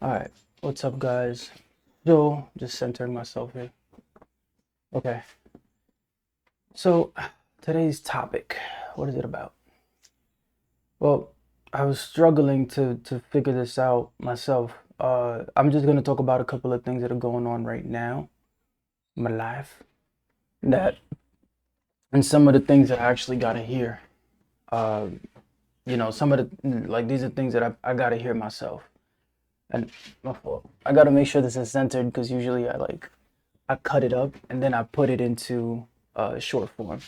All right, what's up, guys? So, just centering myself here. Okay, so today's topic, what is it about? Well, I was struggling to figure this out myself. I'm just gonna talk about a couple of things that are going on right now in my life that, and some of the things that I actually gotta hear. Uh, some of these are things that I gotta hear myself, and my fault. I gotta make sure this is centered because usually I cut it up and then I put it into short form.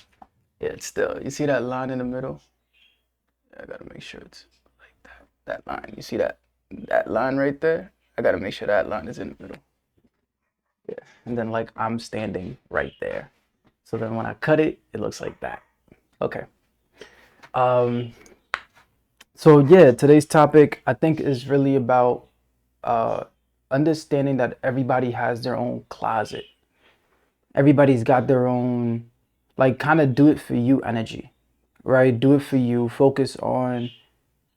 Yeah, it's still, you see that line in the middle? I gotta make sure it's like that. That line, you see that line right there? I gotta make sure that line is in the middle. Yeah, and then like I'm standing right there. So then when I cut it, it looks like that. Okay. Um. So yeah, today's topic I think is really about uh understanding that everybody has their own closet. Everybody's got their own, like, kind of do it for you energy, right? Do it for you. Focus on,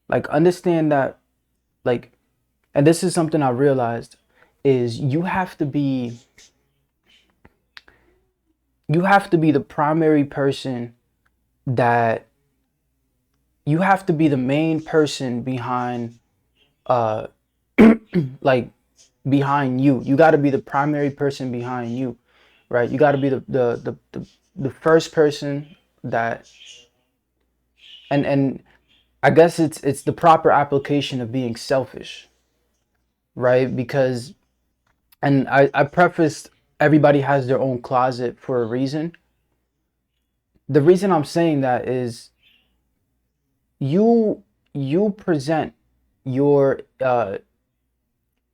like, understand that, like, and this is something I realized is you have to be the primary person that you have to be the main person behind uh like behind you. You got to be the primary person behind you, right? You got to be the first person that, and I guess it's the proper application of being selfish, right? Because, and I prefaced everybody has their own closet for a reason. The reason I'm saying that is you you present your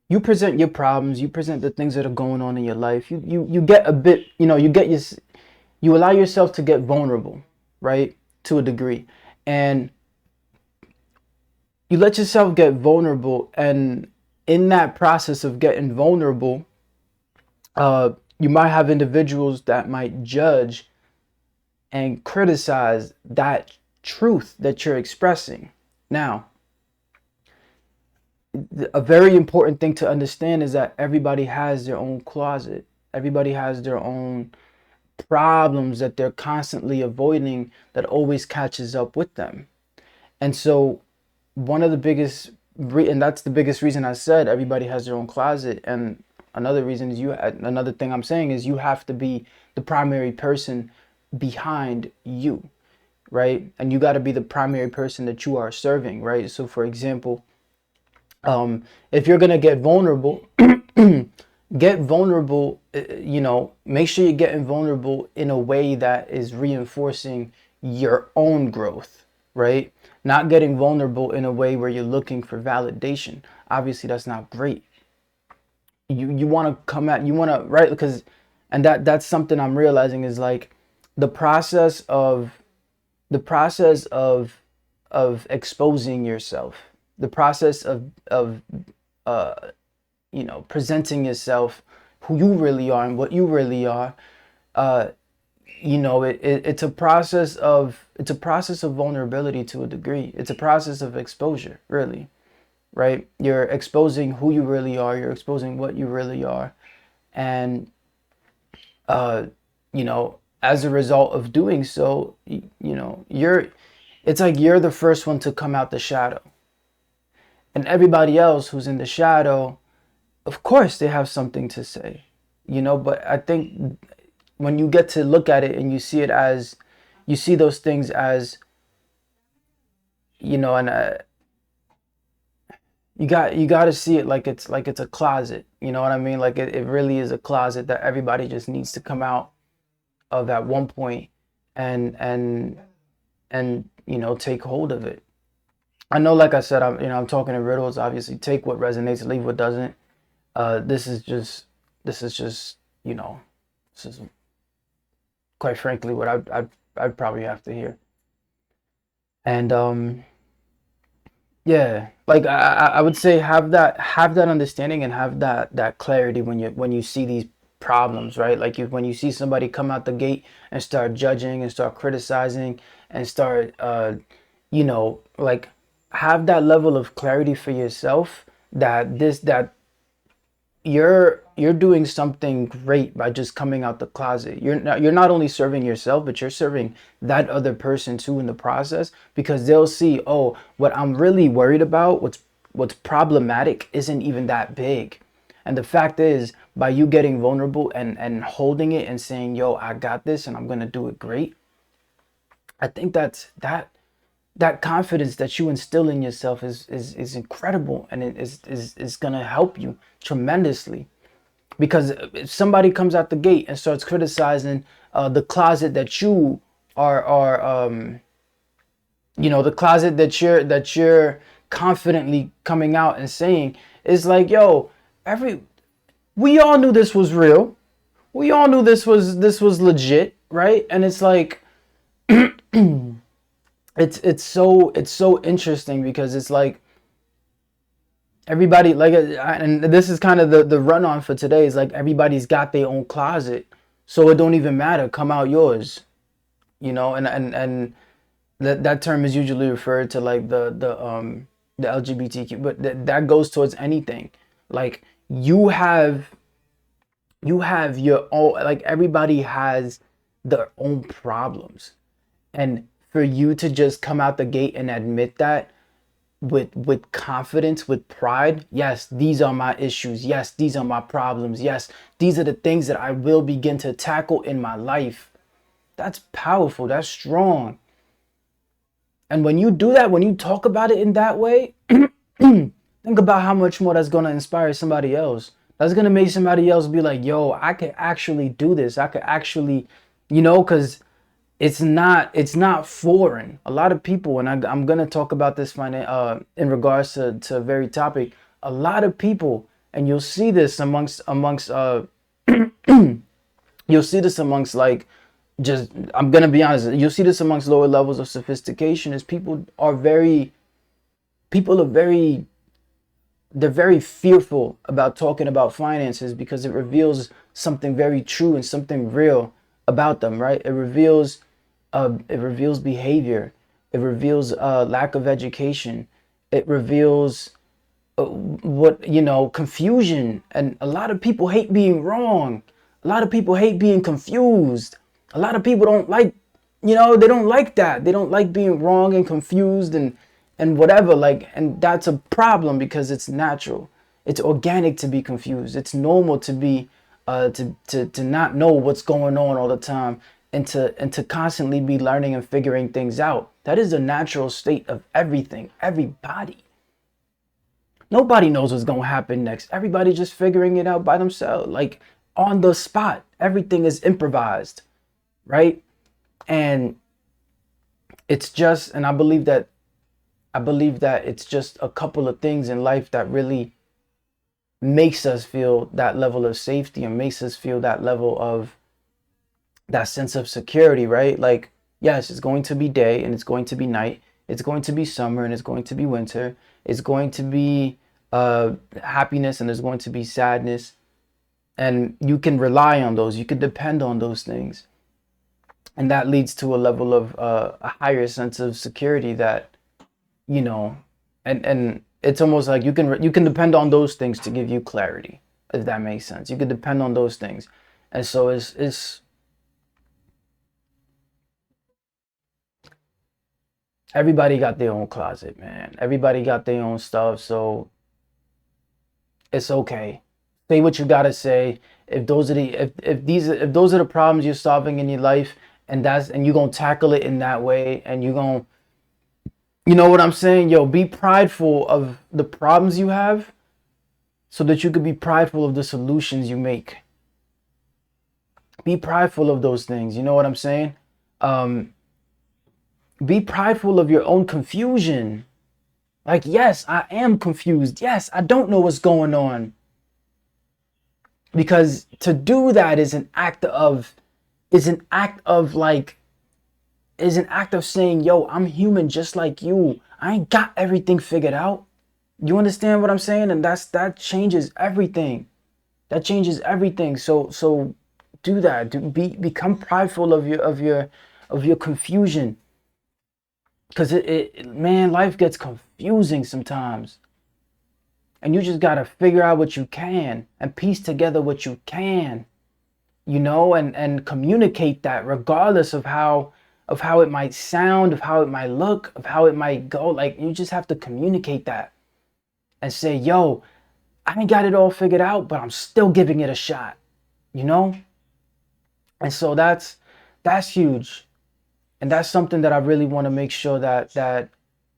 your problems, you present the things that are going on in your life. You get a bit, you allow yourself to get vulnerable, right? To a degree. And you let yourself get vulnerable, and in that process of getting vulnerable, you might have individuals that might judge and criticize that truth that you're expressing. Now, a very important thing to understand is that everybody has their own closet. Everybody has their own problems that they're constantly avoiding that always catches up with them. And so, one of the and that's the biggest reason I said everybody has their own closet. And another thing I'm saying is you have to be the primary person behind you, right? And you got to be the primary person that you are serving, right? So, for example, if you're gonna get vulnerable, get vulnerable. Make sure you're getting vulnerable in a way that is reinforcing your own growth, right? Not getting vulnerable in a way where you're looking for validation. Obviously, that's not great. You want to come at you want to, right? Because, and that's something I'm realizing is like the process of the process of exposing yourself, the process of uh presenting yourself, who you really are and what you really are. uh it's a process of vulnerability to a degree. It's a process of exposure, really, right? You're exposing who you really are, you're exposing what you really are. And uh as a result of doing so, it's like you're the first one to come out the shadow, and everybody else who's in the shadow, of course they have something to say, but I think when you get to look at it and you see those things as, and you got to see it like it's a closet. You know what I mean? Like it really is a closet that everybody just needs to come out of at one point, and take hold of it. I know, like I said, I'm talking in riddles. Obviously, take what resonates, leave what doesn't. This is just you know this is quite frankly what I'd probably have to hear. And yeah, like I would say have that understanding and have that clarity when you see these problems, right? Like when you see somebody come out the gate and start judging and start criticizing and start like have that level of clarity for yourself that you're doing something great by just coming out the closet. You're not only serving yourself, but you're serving that other person too in the process, because they'll see, oh, what I'm really worried about, what's problematic isn't even that big. And the fact is, by you getting vulnerable and holding it and saying, yo, I got this and I'm gonna do it great, I think that confidence that you instill in yourself is incredible, and it is gonna help you tremendously. Because if somebody comes out the gate and starts criticizing the closet that you are the closet that you're confidently coming out and saying, is like, yo, we all knew this was real. We all knew this was legit, right? And it's like, it's so interesting, because it's like everybody, like, and this is kind of the run on for today, is like everybody's got their own closet, so it don't even matter, come out yours, and that term is usually referred to like the LGBTQ, but that goes towards anything. Like, you have your own, like, everybody has their own problems, and for you to just come out the gate and admit that with confidence, with pride, yes, these are my issues, yes, these are my problems, yes, these are the things that I will begin to tackle in my life. That's powerful, that's strong. And when you do that, when you talk about it in that way, think about how much more that's going to inspire somebody else. That's going to make somebody else be like, yo, I could actually do this. I could actually, because it's not foreign. A lot of people, and I'm going to talk about this in regards to a very topic. A lot of people, and you'll see this amongst you'll see this amongst, like, just, I'm going to be honest, you'll see this amongst lower levels of sophistication, is they're very fearful about talking about finances, because it reveals something very true and something real about them, right? It reveals behavior. It reveals lack of education. It reveals confusion. And a lot of people hate being wrong. A lot of people hate being confused. A lot of people don't like, they don't like that. They don't like being wrong and confused and whatever. Like, and that's a problem, because it's natural. It's organic to be confused. It's normal to be to not know what's going on all the time, and to constantly be learning and figuring things out. That is a natural state of everything, everybody. Nobody knows what's going to happen next. Everybody just figuring it out by themselves, like on the spot. Everything is improvised, right? And it's just, and I believe that it's just a couple of things in life that really makes us feel that level of safety, and makes us feel that level of that sense of security, right? Like, yes, it's going to be day and it's going to be night. It's going to be summer and it's going to be winter. It's going to be happiness and there's going to be sadness. And you can rely on those. You can depend on those things. And that leads to a level of a higher sense of security that, and it's almost like you can depend on those things to give you clarity, if that makes sense. You can depend on those things. And so it's everybody got their own closet, man. Everybody got their own stuff, so it's okay. Say what you gotta say. If those are the problems you're solving in your life, and you're gonna tackle it in that way, and you're gonna, you know what I'm saying? Yo, be prideful of the problems you have, so that you could be prideful of the solutions you make. Be prideful of those things. You know what I'm saying? Be prideful of your own confusion. Like, yes, I am confused. Yes, I don't know what's going on. Because to do that is an act of saying, yo, I'm human just like you. I ain't got everything figured out. You understand what I'm saying? And that changes everything. That changes everything. So do that. Become prideful of your confusion. Because man, life gets confusing sometimes. and you just got to figure out what you can and piece together what you can, you know, and communicate that regardless of how it might sound, of how it might look, of how it might go. Like, you just have to communicate that and say, yo, I ain't got it all figured out, but I'm still giving it a shot, you know? And so that's huge. And that's something that I really want to make sure that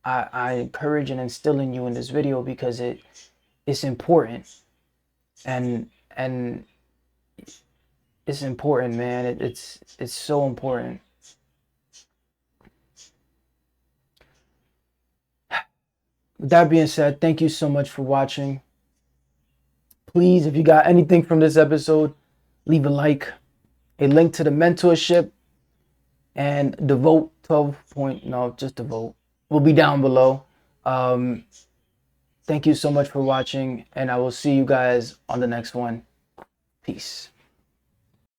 I encourage and instill in you in this video, because it's important. And it's important, man. It's so important. With that being said, thank you so much for watching. Please, if you got anything from this episode, leave a like, a link to the mentorship, and the vote 12 point, no, just the vote will be down below. Thank you so much for watching, and I will see you guys on the next one. Peace.